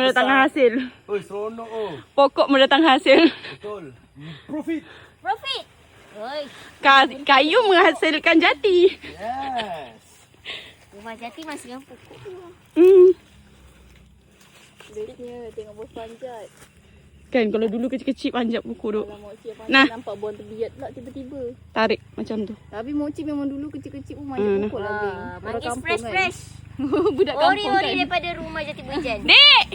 mendatangkan hasil. Oi, seronok oh. Pokok mendatangkan hasil. Betul. Profit. Profit. Oi. Kayu menghasilkan jati. Yes. Rumah jati masih dengan pokok tu. Bestnya tengok bos panjat. Kan kalau dulu kecil-kecil panjat pokok tu. Kalau Mokcik panjat Nah. nampak buang terbiat pula tiba-tiba. Tarik macam tu. Tapi Mokcik memang dulu kecil-kecil pun panjat pokok lah. Bing. Orang Manggis kampung fresh-fresh. Budak kampung Ori-ori kan. daripada rumah jati Bujan. Dek!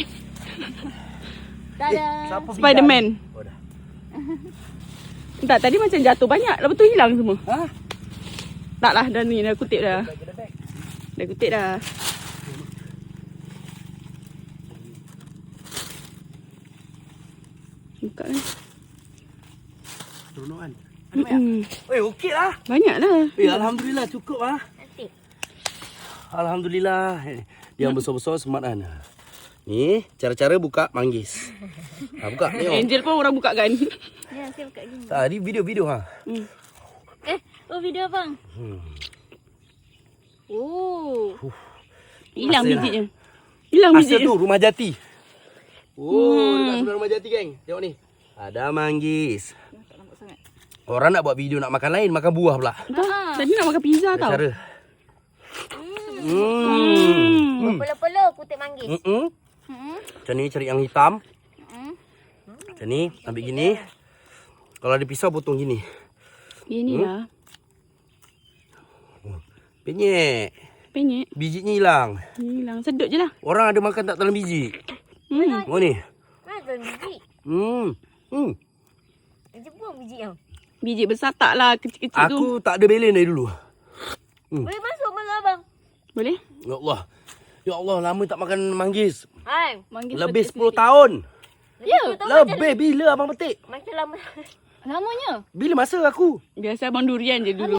Dadah. Siapa Spiderman. bidan? Oh, dah. Tak, tadi macam jatuh banyak. Lepas tu hilang semua. Ha? Tak lah, dah ni. Dah kutip dah. Back, back. Dah kutip dah. Buka kan. Seronok kan? Mm-mm. Okey lah. Banyak dah. Alhamdulillah cukup ah. Nanti. Alhamdulillah. Yang besar-besar smart kan. Ni cara-cara buka manggis. Buka tengok. Angel pun orang buka kan. Ya, saya buka gini. Tadi video-video ha. Oh, video bang. Oh. Hilang Hasil bijinya. Hilang Asal bijinya. tu rumah jati. Oh, dekat sebelah rumah jati geng. Tengok ni. Ada manggis. Tak nampak sangat. Orang nak buat video nak makan lain, makan buah pula. Tadi nak makan pizza Ada tau. cara. Polo-polo kutip manggis. Macam ni cari yang hitam. Macam ni, ambil gini. Kalau ada pisau potong gini. Ini lah. Penyek. Penyek. Bijinya hilang. Hilang. Sedut je lah. Orang ada makan tak telan biji. Oh ni. Mana tu biji? Dia buang biji yang. Biji besar tak lah. Kecil-kecil tu. Aku tak ada belen dari dulu. Boleh masuk mana abang? Boleh? Ya Allah. Ya Allah, lama tak makan manggis. Hai. Manggis Lebih petik 10 tahun. Ya, Lebih bila abang petik? Macam lama. Lamanya. Bila masa aku? Biasa abang durian je dulu.